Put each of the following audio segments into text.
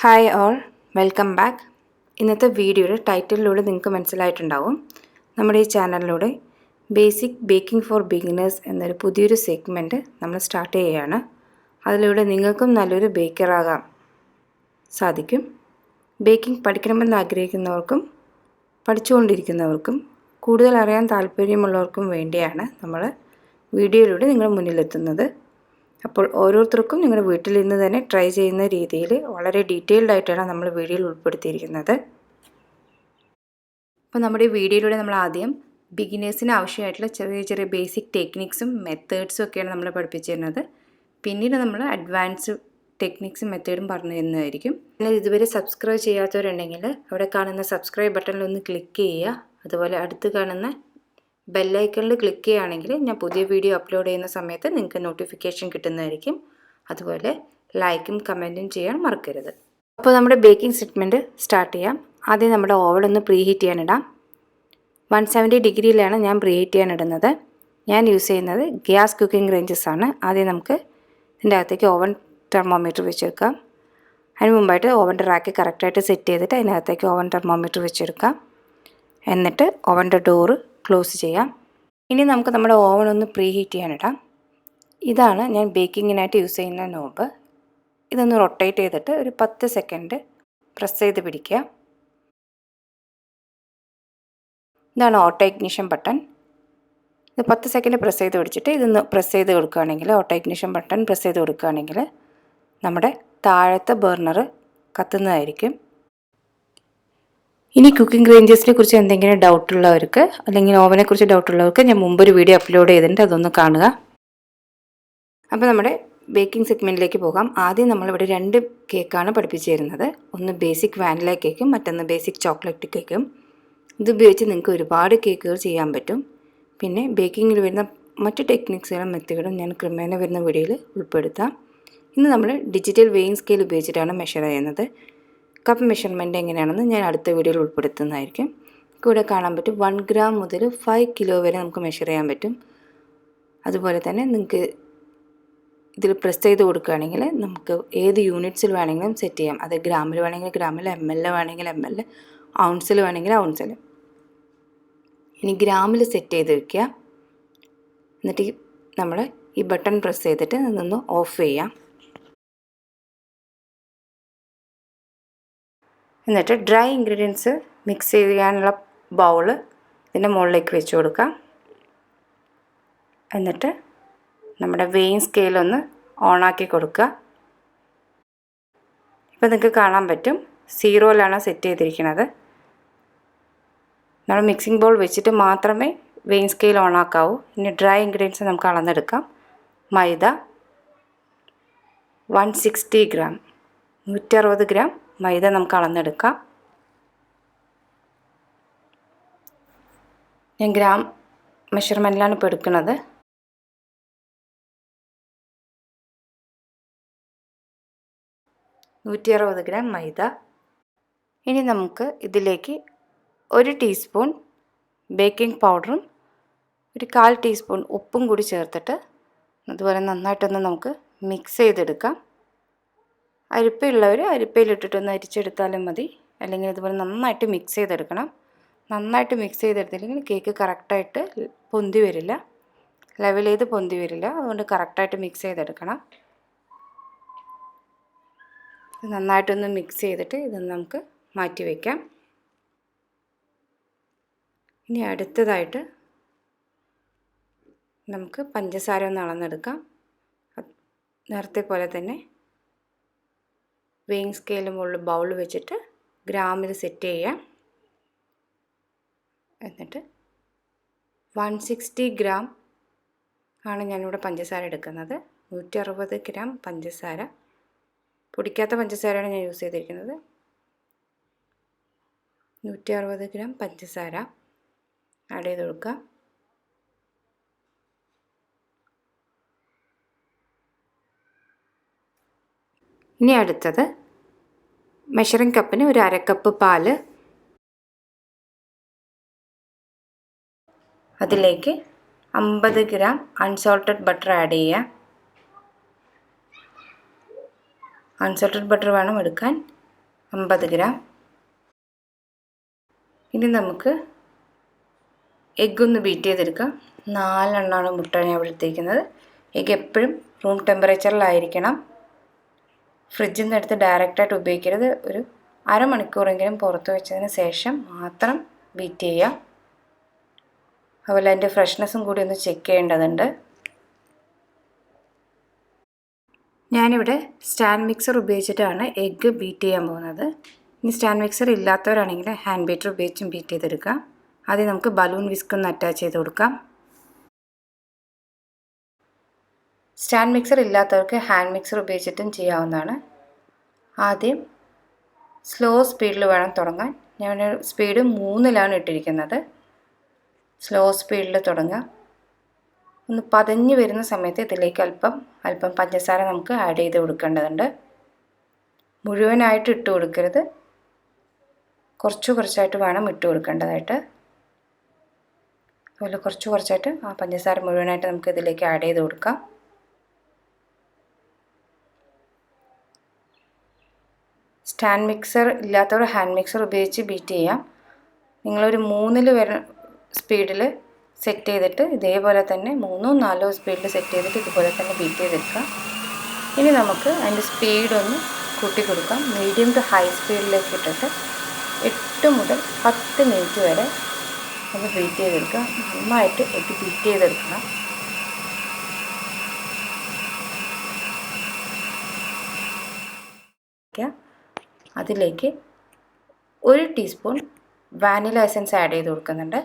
Hi all, welcome back. ഇന്നത്തെ വീഡിയോയുടെ ടൈറ്റിലിലൂടെ നിങ്ങൾക്ക് മനസ്സിലായിട്ടുണ്ടാവും നമ്മുടെ ഈ ചാനലിലൂടെ ബേസിക് ബേക്കിംഗ് ഫോർ ബിഗിനേഴ്സ് എന്നൊരു പുതിയൊരു സെഗ്മെൻറ്റ് നമ്മൾ സ്റ്റാർട്ട് ചെയ്യുകയാണ്. അതിലൂടെ നിങ്ങൾക്കും നല്ലൊരു ബേക്കറാകാൻ സാധിക്കും. ബേക്കിംഗ് പഠിക്കണമെന്ന് ആഗ്രഹിക്കുന്നവർക്കും പഠിച്ചുകൊണ്ടിരിക്കുന്നവർക്കും കൂടുതൽ അറിയാൻ താല്പര്യമുള്ളവർക്കും വേണ്ടിയാണ് നമ്മൾ വീഡിയോയിലൂടെ നിങ്ങളുടെ മുന്നിലെത്തുന്നത്. അപ്പോൾ ഓരോരുത്തർക്കും നിങ്ങളുടെ വീട്ടിൽ നിന്ന് തന്നെ ട്രൈ ചെയ്യുന്ന രീതിയിൽ വളരെ ഡീറ്റെയിൽഡ് ആയിട്ടാണ് നമ്മൾ വീഡിയോയിൽ ഉൾപ്പെടുത്തിയിരിക്കുന്നത്. അപ്പോൾ നമ്മുടെ ഈ വീഡിയോയിലൂടെ നമ്മൾ ആദ്യം ബിഗിനേഴ്സിന് ആവശ്യമായിട്ടുള്ള ചെറിയ ചെറിയ ബേസിക് ടെക്നിക്സും മെത്തേഡ്സും ഒക്കെയാണ് നമ്മൾ പഠിപ്പിച്ചു തരുന്നത്. പിന്നീട് നമ്മൾ അഡ്വാൻസ്ഡ് ടെക്നിക്സും മെത്തേഡും പറഞ്ഞു തരുന്നതായിരിക്കും. നിങ്ങൾ ഇതുവരെ സബ്സ്ക്രൈബ് ചെയ്യാത്തവരുണ്ടെങ്കിൽ അവിടെ കാണുന്ന സബ്സ്ക്രൈബ് ബട്ടണിൽ ഒന്ന് ക്ലിക്ക് ചെയ്യുക. അതുപോലെ അടുത്ത് കാണുന്ന ബെല്ലൈക്കണിൽ ക്ലിക്ക് ചെയ്യുകയാണെങ്കിൽ ഞാൻ പുതിയ വീഡിയോ അപ്ലോഡ് ചെയ്യുന്ന സമയത്ത് നിങ്ങൾക്ക് നോട്ടിഫിക്കേഷൻ കിട്ടുന്നതായിരിക്കും. അതുപോലെ ലൈക്കും കമൻറ്റും ചെയ്യാൻ മറക്കരുത്. അപ്പോൾ നമ്മുടെ ബേക്കിംഗ് സെഗ്മെൻറ്റ് സ്റ്റാർട്ട് ചെയ്യാം. ആദ്യം നമ്മുടെ ഓവൻ ഒന്ന് പ്രീഹീറ്റ് ചെയ്യാനിടാം. 170 ഡിഗ്രിയിലാണ് ഞാൻ പ്രീഹീറ്റ് ചെയ്യാനിടുന്നത്. ഞാൻ യൂസ് ചെയ്യുന്നത് ഗ്യാസ് കുക്കിംഗ് റേഞ്ചസ് ആണ്. ആദ്യം നമുക്ക് ഇതിൻ്റെ അകത്തേക്ക് ഓവൻ തെർമോമീറ്റർ വെച്ചെടുക്കാം. അതിന് മുമ്പായിട്ട് ഓവൻ്റെ റാക്ക് കറക്റ്റായിട്ട് സെറ്റ് ചെയ്തിട്ട് അതിനകത്തേക്ക് ഓവൻ തെർമോമീറ്റർ വെച്ചെടുക്കാം. എന്നിട്ട് ഓവൻ്റെ ഡോറ് ക്ലോസ് ചെയ്യാം. ഇനി നമുക്ക് നമ്മുടെ ഓവൻ ഒന്ന് പ്രീഹീറ്റ് ചെയ്യാനിടാം. ഇതാണ് ഞാൻ ബേക്കിങ്ങിനായിട്ട് യൂസ് ചെയ്യുന്ന നോബ്. ഇതൊന്ന് റൊട്ടേറ്റ് ചെയ്തിട്ട് ഒരു 10 സെക്കൻഡ് പ്രസ് ചെയ്ത് പിടിക്കുക. ഇതാണ് ഓട്ടോ ഇഗ്നിഷൻ ബട്ടൺ. ഇത് 10 സെക്കൻഡ് പ്രസ് ചെയ്ത് പിടിച്ചിട്ട് ഇതൊന്ന് പ്രസ് ചെയ്ത് കൊടുക്കുകയാണെങ്കിൽ, ഓട്ടോ ഇഗ്നിഷൻ ബട്ടൺ പ്രസ് ചെയ്ത് കൊടുക്കുകയാണെങ്കിൽ നമ്മുടെ താഴത്തെ ബർണർ കത്തുന്നതായിരിക്കും. ഇനി കുക്കിംഗ് റേഞ്ചസിനെ കുറിച്ച് എന്തെങ്കിലും ഡൗട്ടുള്ളവർക്ക് അല്ലെങ്കിൽ ഓവനെക്കുറിച്ച് ഡൗട്ടുള്ളവർക്ക് ഞാൻ മുമ്പൊരു വീഡിയോ അപ്ലോഡ് ചെയ്തിട്ടുണ്ട്, അതൊന്ന് കാണുക. അപ്പോൾ നമ്മുടെ ബേക്കിംഗ് സെഗ്മെൻറ്റിലേക്ക് പോകാം. ആദ്യം നമ്മളിവിടെ 2 കേക്കാണ് പഠിപ്പിച്ചു തരുന്നത്. ഒന്ന് ബേസിക് വാനില കേക്കും മറ്റൊന്ന് ബേസിക് ചോക്ലേറ്റ് കേക്കും. ഇതുപയോഗിച്ച് നിങ്ങൾക്ക് ഒരുപാട് കേക്കുകൾ ചെയ്യാൻ പറ്റും. പിന്നെ ബേക്കിങ്ങിൽ വരുന്ന മറ്റ് ടെക്നിക്സുകളും മെത്തേഡും ഞാൻ ക്രമേണ വരുന്ന വീഡിയോയിൽ ഉൾപ്പെടുത്താം. ഇന്ന് നമ്മൾ ഡിജിറ്റൽ വെയിങ് സ്കെയിൽ ഉപയോഗിച്ചിട്ടാണ് മെഷർ ചെയ്യുന്നത്. കപ്പ് മെഷർമെൻറ്റ് എങ്ങനെയാണെന്ന് ഞാൻ അടുത്ത വീഡിയോയിൽ ഉൾപ്പെടുത്തുന്നതായിരിക്കും. ഇവിടെ കാണാൻ പറ്റും 1 ഗ്രാം മുതൽ 5 കിലോ വരെ നമുക്ക് മെഷർ ചെയ്യാൻ പറ്റും. അതുപോലെ തന്നെ നിങ്ങൾക്ക് ഇതിൽ പ്രസ് ചെയ്ത് കൊടുക്കുകയാണെങ്കിൽ നമുക്ക് ഏത് യൂണിറ്റ്സിൽ വേണമെങ്കിലും സെറ്റ് ചെയ്യാം. അത് ഗ്രാമിൽ വേണമെങ്കിൽ ഗ്രാമിൽ, ml വേണമെങ്കിൽ ml, ഔൺസിൽ വേണമെങ്കിൽ ഔൺസിൽ. ഇനി ഗ്രാമിൽ സെറ്റ് ചെയ്ത് വയ്ക്കുക. എന്നിട്ട് നമ്മൾ ഈ ബട്ടൺ പ്രസ് ചെയ്തിട്ട് ഇതൊന്ന് ഓഫ് ചെയ്യാം. എന്നിട്ട് ഡ്രൈ ഇൻഗ്രീഡിയൻസ് മിക്സ് ചെയ്യാനുള്ള ബൗൾ ഇതിൻ്റെ മുകളിലേക്ക് വെച്ച് കൊടുക്കാം. എന്നിട്ട് നമ്മുടെ വെയിങ് സ്കെയിലൊന്ന് ഓണാക്കി കൊടുക്കുക. ഇപ്പോൾ നിങ്ങൾക്ക് കാണാൻ പറ്റും 0യിലാണ് സെറ്റ് ചെയ്തിരിക്കുന്നത്. നമ്മൾ മിക്സിംഗ് ബൗൾ വെച്ചിട്ട് മാത്രമേ വെയിങ് സ്കെയിൽ ഓണാക്കാവൂ. ഇനി ഡ്രൈ ഇൻഗ്രീഡിയൻസ് നമുക്ക് അളന്നെടുക്കാം. മൈദ 160 ഗ്രാം, 160 ഗ്രാം മൈദ നമുക്ക് അളന്നെടുക്കാം. ഞാൻ ഗ്രാം മെഷർമെൻറ്റിലാണ് ഇപ്പോൾ എടുക്കുന്നത്. ഗ്രാം മൈദ. ഇനി നമുക്ക് ഇതിലേക്ക് 1 ടീസ്പൂൺ ബേക്കിംഗ് പൗഡറും 1/4 ടീസ്പൂൺ ഉപ്പും കൂടി ചേർത്തിട്ട് അതുപോലെ നന്നായിട്ടൊന്ന് നമുക്ക് മിക്സ് ചെയ്തെടുക്കാം. അരിപ്പയുള്ളവർ അരിപ്പയിലിട്ടിട്ടൊന്ന് അരിച്ചെടുത്താലും മതി. അല്ലെങ്കിൽ ഇതുപോലെ നന്നായിട്ട് മിക്സ് ചെയ്തെടുക്കണം. നന്നായിട്ട് മിക്സ് ചെയ്തെടുത്തില്ലെങ്കിൽ കേക്ക് കറക്റ്റായിട്ട് പൊന്തി വരില്ല, ലെവൽ ചെയ്ത് പൊന്തി വരില്ല. അതുകൊണ്ട് കറക്റ്റായിട്ട് മിക്സ് ചെയ്തെടുക്കണം. നന്നായിട്ടൊന്ന് മിക്സ് ചെയ്തിട്ട് ഇതൊന്ന് നമുക്ക് മാറ്റി വയ്ക്കാം. ഇനി അടുത്തതായിട്ട് നമുക്ക് പഞ്ചസാര ഒന്ന് അളന്നെടുക്കാം. നേരത്തെ പോലെ തന്നെ വെയിങ് സ്കെയിലും മുകളിൽ ബൗൾ വെച്ചിട്ട് ഗ്രാമിൽ സെറ്റ് ചെയ്യാം. എന്നിട്ട് 160 ഗ്രാം ആണ് ഞാനിവിടെ പഞ്ചസാര എടുക്കുന്നത്. 160 ഗ്രാം പഞ്ചസാര, പൊടിക്കാത്ത പഞ്ചസാരയാണ് ഞാൻ യൂസ് ചെയ്തിരിക്കുന്നത്. 160 ഗ്രാം പഞ്ചസാര ആഡ് ചെയ്ത് കൊടുക്കുക. ഇനി അടുത്തത് മെഷറിംഗ് കപ്പിന് 1/2 കപ്പ് പാല്, അതിലേക്ക് 50 ഗ്രാം അൺസോൾട്ടഡ് ബട്ടർ ആഡ് ചെയ്യുക. അൺസോൾട്ടഡ് ബട്ടർ വേണം എടുക്കാൻ. 50 ഗ്രാം. ഇനി നമുക്ക് എഗ്ഗ് ഒന്ന് ബീറ്റ് ചെയ്തെടുക്കാം. 4 എണ്ണമാണ് മുട്ട ഞാൻ ഇവിടെ എടുത്തിരിക്കുന്നത്. എഗ്ഗ് എപ്പോഴും റൂം ടെമ്പറേച്ചറിലായിരിക്കണം. ഫ്രിഡ്ജിൽ നിന്ന് എടുത്ത് ഡയറക്റ്റായിട്ട് ഉപയോഗിക്കരുത്. ഒരു അരമണിക്കൂറെങ്കിലും പുറത്ത് വെച്ചതിന് ശേഷം മാത്രം ബീറ്റ് ചെയ്യുക. അതുപോലെ അതിൻ്റെ ഫ്രഷ്നെസ്സും കൂടി ഒന്ന് ചെക്ക് ചെയ്യേണ്ടതുണ്ട്. ഞാനിവിടെ സ്റ്റാൻഡ് മിക്സർ ഉപയോഗിച്ചിട്ടാണ് എഗ്ഗ് ബീറ്റ് ചെയ്യാൻ പോകുന്നത്. ഇനി സ്റ്റാൻഡ് മിക്സർ ഇല്ലാത്തവരാണെങ്കിൽ ഹാൻഡ് ബീറ്റർ ഉപയോഗിച്ചും ബീറ്റ് ചെയ്തെടുക്കാം. ആദ്യം നമുക്ക് ബലൂൺ വിസ്ക് ഒന്ന് അറ്റാച്ച് ചെയ്ത് കൊടുക്കാം. സ്റ്റാൻഡ് മിക്സർ ഇല്ലാത്തവർക്ക് ഹാൻഡ് മിക്സർ ഉപയോഗിച്ചിട്ടും ചെയ്യാവുന്നതാണ്. ആദ്യം സ്ലോ സ്പീഡിൽ വേണം തുടങ്ങാൻ. ഞാൻ സ്പീഡ് 3-ലാണ് ഇട്ടിരിക്കുന്നത്. സ്ലോ സ്പീഡിൽ തുടങ്ങുക. ഒന്ന് പതഞ്ഞ് വരുന്ന സമയത്ത് ഇതിലേക്ക് അല്പം പഞ്ചസാര നമുക്ക് ആഡ് ചെയ്ത് കൊടുക്കേണ്ടതുണ്ട്. മുഴുവനായിട്ട് ഇട്ട് കൊടുക്കരുത്, കുറച്ചായിട്ട് വേണം ഇട്ട് കൊടുക്കേണ്ടതായിട്ട്. അതുപോലെ കുറച്ചായിട്ട് ആ പഞ്ചസാര മുഴുവനായിട്ട് നമുക്ക് ഇതിലേക്ക് ആഡ് ചെയ്ത് കൊടുക്കാം. സ്റ്റാൻഡ് മിക്സർ ഇല്ലാത്തവർ ഹാൻഡ് മിക്സർ ഉപയോഗിച്ച് ബീറ്റ് ചെയ്യാം. നിങ്ങളൊരു 3-ൽ വരെ സ്പീഡിൽ സെറ്റ് ചെയ്തിട്ട് ഇതേപോലെ തന്നെ 3-4 സ്പീഡിൽ സെറ്റ് ചെയ്തിട്ട് ഇതുപോലെ തന്നെ ബീറ്റ് ചെയ്തെടുക്കാം. ഇനി നമുക്ക് അതിൻ്റെ സ്പീഡൊന്ന് കൂട്ടി കൊടുക്കാം. മീഡിയം ടു ഹൈ സ്പീഡിലേക്ക് ഇട്ടിട്ട് 8 മുതൽ 10 മിനിറ്റ് വരെ ഒന്ന് ബീറ്റ് ചെയ്തെടുക്കുക. നന്നായിട്ട് എഗ്ഗ് ബീറ്റ് ചെയ്തെടുക്കണം. അതിലേക്ക് 1 ടീസ്പൂൺ വാനില എസൻസ് ആഡ് ചെയ്ത് കൊടുക്കുന്നുണ്ട്.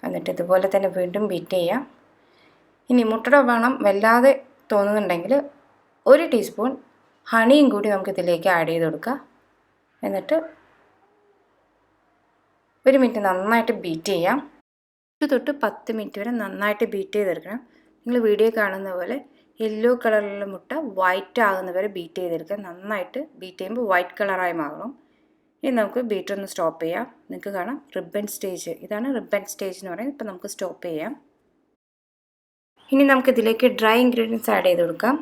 എന്നിട്ട് ഇതുപോലെ തന്നെ വീണ്ടും ബീറ്റ് ചെയ്യാം. ഇനി മുട്ടയുടെ മണം വല്ലാതെ തോന്നുന്നുണ്ടെങ്കിൽ 1 ടീസ്പൂൺ ഹണിയും കൂടി നമുക്ക് ഇതിലേക്ക് ആഡ് ചെയ്ത് കൊടുക്കാം. എന്നിട്ട് 1 മിനിറ്റ് നന്നായിട്ട് ബീറ്റ് ചെയ്യാം. 8 തൊട്ട് 10 മിനിറ്റ് വരെ നന്നായിട്ട് ബീറ്റ് ചെയ്തെടുക്കണം. നിങ്ങൾ വീഡിയോ കാണുന്ന പോലെ യെല്ലോ കളറിലുള്ള മുട്ട വൈറ്റ് ആകുന്നവരെ ബീറ്റ് ചെയ്തെടുക്കുക. നന്നായിട്ട് ബീറ്റ് ചെയ്യുമ്പോൾ വൈറ്റ് കളറായി മാറും. ഇനി നമുക്ക് ബീറ്റർ ഒന്ന് സ്റ്റോപ്പ് ചെയ്യാം. നിങ്ങൾക്ക് കാണാം റിബൺ സ്റ്റേജ്. ഇതാണ് റിബൺ സ്റ്റേജ് എന്ന് പറയുന്നത്. ഇപ്പോൾ നമുക്ക് സ്റ്റോപ്പ് ചെയ്യാം. ഇനി നമുക്കിതിലേക്ക് ഡ്രൈ ഇൻഗ്രീഡിയൻസ് ആഡ് ചെയ്ത് കൊടുക്കാം.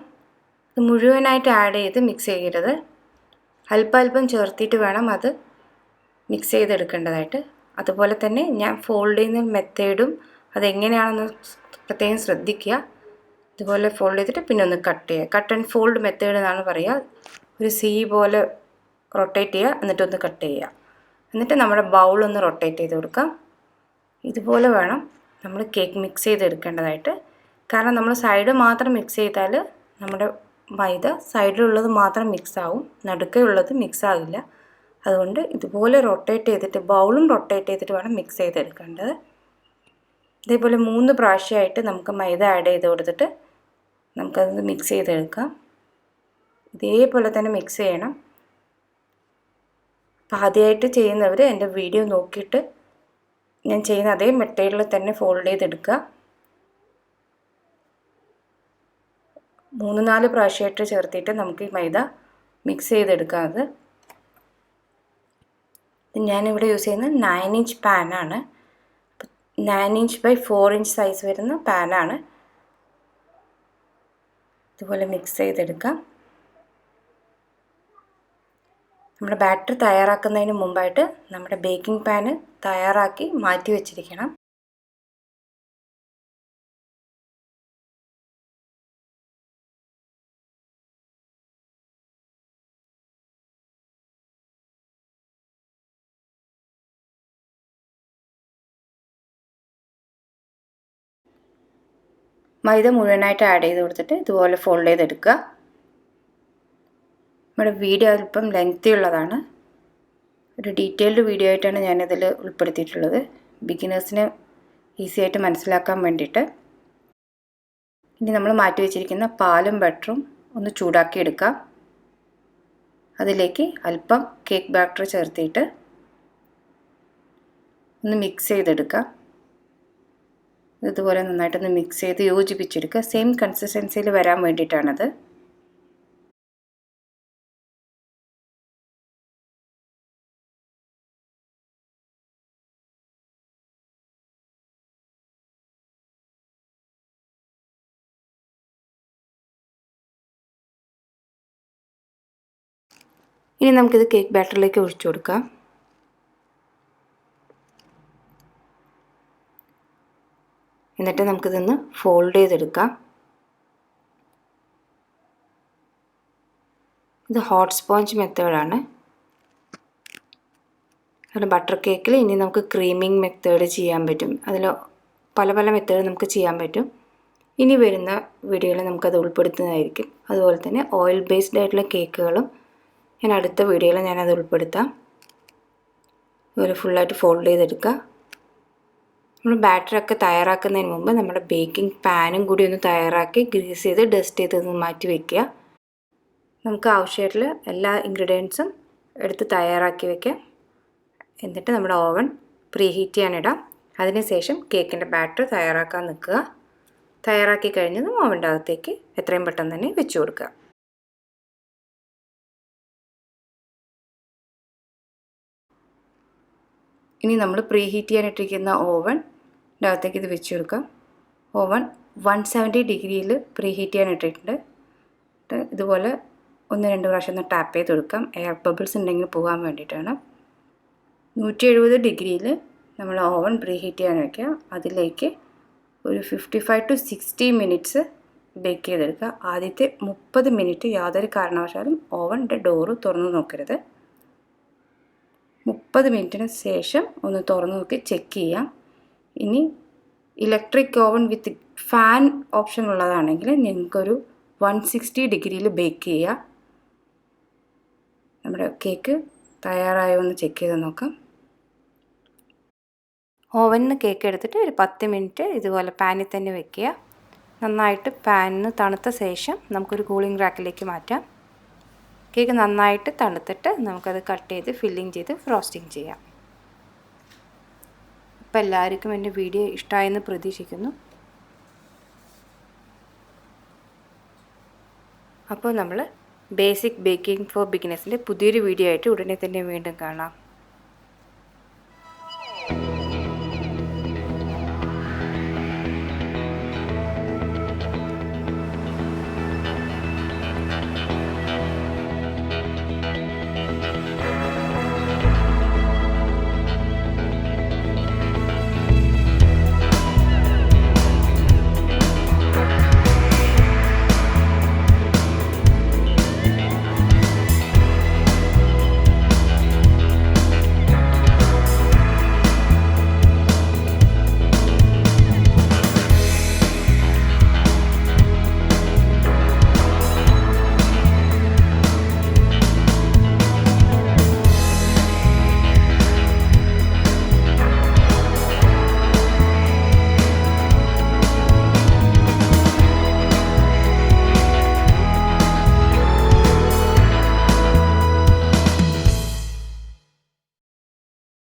ഇത് മുഴുവനായിട്ട് ആഡ് ചെയ്ത് മിക്സ് ചെയ്യരുത്. അല്പം ചേർത്തിട്ട് വേണം അത് മിക്സ് ചെയ്തെടുക്കേണ്ടതായിട്ട്. അതുപോലെ തന്നെ ഞാൻ ഫോൾഡ് ചെയ്യുന്ന മെത്തേഡും അതെങ്ങനെയാണെന്ന് പ്രത്യേകം ശ്രദ്ധിക്കുക. ഇതുപോലെ ഫോൾഡ് ചെയ്തിട്ട് പിന്നെ ഒന്ന് കട്ട് ചെയ്യുക. കട്ട് ആൻഡ് ഫോൾഡ് മെത്തേഡ് എന്നാണ് പറയുക. ഒരു സി പോലെ റൊട്ടേറ്റ് ചെയ്യുക, എന്നിട്ടൊന്ന് കട്ട് ചെയ്യുക. എന്നിട്ട് നമ്മുടെ ബൗളൊന്ന് റൊട്ടേറ്റ് ചെയ്ത് കൊടുക്കാം. ഇതുപോലെ വേണം നമ്മൾ കേക്ക് മിക്സ് ചെയ്തെടുക്കേണ്ടതായിട്ട്. കാരണം നമ്മൾ സൈഡ് മാത്രം മിക്സ് ചെയ്താൽ നമ്മുടെ മൈദ സൈഡിലുള്ളത് മാത്രം മിക്സ് ആവും, നടുക്കുള്ളത് മിക്സ് ആകില്ല. അതുകൊണ്ട് ഇതുപോലെ റൊട്ടേറ്റ് ചെയ്തിട്ട് ബൗളും റൊട്ടേറ്റ് ചെയ്തിട്ട് വേണം മിക്സ് ചെയ്തെടുക്കേണ്ടത്. ഇതേപോലെ 3 പ്രാവശ്യമായിട്ട് നമുക്ക് മൈദ ആഡ് ചെയ്ത് കൊടുത്തിട്ട് നമുക്കത് മിക്സ് ചെയ്തെടുക്കാം. ഇതേപോലെ തന്നെ മിക്സ് ചെയ്യണം. അപ്പോൾ ആദ്യമായിട്ട് ചെയ്യുന്നവർ എൻ്റെ വീഡിയോ നോക്കിയിട്ട് ഞാൻ ചെയ്യുന്ന അതേ മെത്തേഡിൽ തന്നെ ഫോൾഡ് ചെയ്തെടുക്കുക. 3-4 പ്രാവശ്യമായിട്ട് ചേർത്തിട്ട് നമുക്ക് ഈ മൈദ മിക്സ് ചെയ്തെടുക്കാം. അത് ഞാനിവിടെ യൂസ് ചെയ്യുന്നത് 9 ഇഞ്ച് പാനാണ്. 9 ഇഞ്ച് ബൈ 4 ഇഞ്ച് സൈസ് വരുന്ന പാനാണ്. ഇതുപോലെ മിക്സ് ചെയ്തെടുക്കാം. നമ്മുടെ ബാറ്റർ തയ്യാറാക്കുന്നതിന് മുമ്പായിട്ട് നമ്മുടെ ബേക്കിംഗ് പാന് തയ്യാറാക്കി മാറ്റി വെച്ചിരിക്കണം. മൈദ മുഴുവനായിട്ട് ആഡ് ചെയ്ത് കൊടുത്തിട്ട് ഇതുപോലെ ഫോൾഡ് ചെയ്തെടുക്കുക. നമ്മുടെ വീഡിയോ അല്പം ലെങ്തി ഉള്ളതാണ്. ഒരു ഡീറ്റെയിൽഡ് വീഡിയോ ആയിട്ടാണ് ഞാനിതിൽ ഉൾപ്പെടുത്തിയിട്ടുള്ളത്, ബിഗിനേഴ്സിന് ഈസി ആയിട്ട് മനസ്സിലാക്കാൻ വേണ്ടിയിട്ട്. ഇനി നമ്മൾ മാറ്റി വെച്ചിരിക്കുന്ന പാലും ബട്ടറും ഒന്ന് ചൂടാക്കി എടുക്കാം. അതിലേക്ക് അല്പം കേക്ക് ബാറ്റർ ചേർത്തിട്ട് ഒന്ന് മിക്സ് ചെയ്തെടുക്കാം. ഇതുപോലെ നന്നായിട്ടൊന്ന് മിക്സ് ചെയ്ത് യോജിപ്പിച്ചെടുക്കുക. സെയിം കൺസിസ്റ്റൻസിയിൽ വരാൻ വേണ്ടിയിട്ടാണത്. ഇനി നമുക്കിത് കേക്ക് ബാറ്ററിലേക്ക് ഒഴിച്ചു കൊടുക്കാം. എന്നിട്ട് നമുക്കിതൊന്ന് ഫോൾഡ് ചെയ്തെടുക്കാം. ഇത് ഹോട്ട് സ്പോഞ്ച് മെത്തേഡാണ്. അതുപോലെ ബട്ടർ കേക്കിൽ ഇനി നമുക്ക് ക്രീമിംഗ് മെത്തേഡ് ചെയ്യാൻ പറ്റും. അതിൽ പല പല മെത്തേഡ് നമുക്ക് ചെയ്യാൻ പറ്റും. ഇനി വരുന്ന വീഡിയോയിൽ നമുക്കത് ഉൾപ്പെടുത്തുന്നതായിരിക്കും. അതുപോലെ തന്നെ ഓയിൽ ബേസ്ഡ് ആയിട്ടുള്ള കേക്കുകളും ഞാൻ അടുത്ത വീഡിയോയിൽ ഞാനത് ഉൾപ്പെടുത്താം. അതുപോലെ ഫുള്ളായിട്ട് ഫോൾഡ് ചെയ്തെടുക്കുക. നമ്മൾ ബാറ്ററൊക്കെ തയ്യാറാക്കുന്നതിന് മുമ്പ് നമ്മുടെ ബേക്കിംഗ് പാനും കൂടി ഒന്ന് തയ്യാറാക്കി ഗ്രീസ് ചെയ്ത് ഡസ്റ്റ് ചെയ്തൊന്ന് മാറ്റി വയ്ക്കുക. നമുക്ക് ആവശ്യമായിട്ടുള്ള എല്ലാ ഇൻഗ്രീഡിയൻസും എടുത്ത് തയ്യാറാക്കി വയ്ക്കാം. എന്നിട്ട് നമ്മുടെ ഓവൻ പ്രീഹീറ്റ് ചെയ്യാനിടാം. അതിനുശേഷം കേക്കിൻ്റെ ബാറ്റർ തയ്യാറാക്കാൻ നിൽക്കുക. തയ്യാറാക്കി കഴിഞ്ഞതും ഓവൻ്റെ അകത്തേക്ക് എത്രയും പെട്ടെന്ന് തന്നെ വെച്ച് കൊടുക്കുക. ഇനി നമ്മൾ പ്രീഹീറ്റ് ചെയ്യാനിട്ടിരിക്കുന്ന ഓവൻ്റെ അകത്തേക്ക് ഇത് വെച്ച് കൊടുക്കാം. ഓവൻ 170 ഡിഗ്രിയിൽ പ്രീഹീറ്റ് ചെയ്യാനിട്ടിട്ടുണ്ട്. ഇതുപോലെ 1-2 പ്രാവശ്യം ഒന്ന് ടാപ്പ് ചെയ്ത് കൊടുക്കാം. എയർ ബബിൾസ് ഉണ്ടെങ്കിൽ പോകാൻ വേണ്ടിയിട്ടാണ്. 170 ഡിഗ്രിയിൽ നമ്മൾ ഓവൻ പ്രീഹീറ്റ് ചെയ്യാൻ വയ്ക്കുക. അതിലേക്ക് ഒരു 55 to 60 മിനിറ്റ്സ് ബേക്ക് ചെയ്തെടുക്കുക. ആദ്യത്തെ 30 മിനിറ്റ് യാതൊരു കാരണവശാലും ഓവൻ്റെ ഡോറ് തുറന്ന് നോക്കരുത്. 30 മിനിറ്റിന് ശേഷം ഒന്ന് തുറന്ന് നോക്കി ചെക്ക് ചെയ്യാം. ഇനി ഇലക്ട്രിക് ഓവൻ വിത്ത് ഫാൻ ഓപ്ഷൻ ഉള്ളതാണെങ്കിൽ നിങ്ങൾക്കൊരു 160 ഡിഗ്രിയിൽ ബേക്ക് ചെയ്യുക. നമ്മുടെ കേക്ക് തയ്യാറായോ എന്ന് ചെക്ക് ചെയ്ത് നോക്കാം. ഓവനിൽ നിന്ന് കേക്ക് എടുത്തിട്ട് ഒരു 10 മിനിറ്റ് ഇതുപോലെ പാനിൽ തന്നെ വെക്കുക. നന്നായിട്ട് പാനിന് തണുത്ത ശേഷം നമുക്കൊരു കൂളിംഗ് റാക്കിലേക്ക് മാറ്റാം. കേക്ക് നന്നായിട്ട് തണുത്തിട്ട് നമുക്കത് കട്ട് ചെയ്ത് ഫില്ലിങ് ചെയ്ത് ഫ്രോസ്റ്റിംഗ് ചെയ്യാം. അപ്പോൾ എല്ലാവർക്കും എൻ്റെ വീഡിയോ ഇഷ്ടമായെന്ന് പ്രതീക്ഷിക്കുന്നു. അപ്പോൾ നമ്മൾ ബേസിക് ബേക്കിംഗ് ഫോർ ബിഗിനേഴ്സിൻ്റെ പുതിയൊരു വീഡിയോ ആയിട്ട് ഉടനെ തന്നെ വീണ്ടും കാണാം.